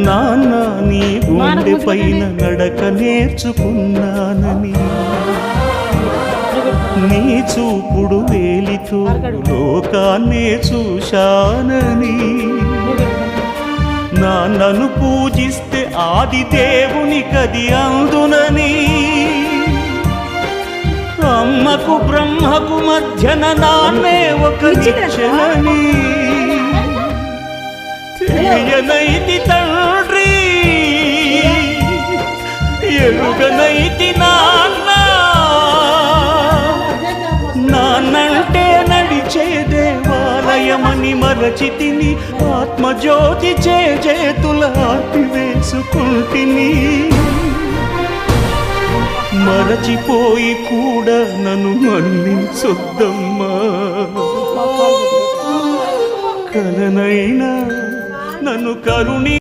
నాన్న నీ గుండె పైన నడక నేర్చుకున్నానని, నీ చూపుడు వేలితో లోకాన్నే చూశానని, నాన్నను పూజిస్తే ఆది దేవుని కది అందునని, అమ్మకు బ్రహ్మకు మధ్యన నాన్నే ఒక నిశ్చలని తెలియనైతి తండ్రి, ఎరుగనైతి నాన్న, నాన్నంటే నడిచే దేవాలయమని మరచితిని, ఆత్మజ్యోతి చేతుల ఆపివేసుకుంటిని, మరచిపోయి కూడా నన్ను మన్నించొద్దమ్మా, కలనైనా నన్ను కరుణి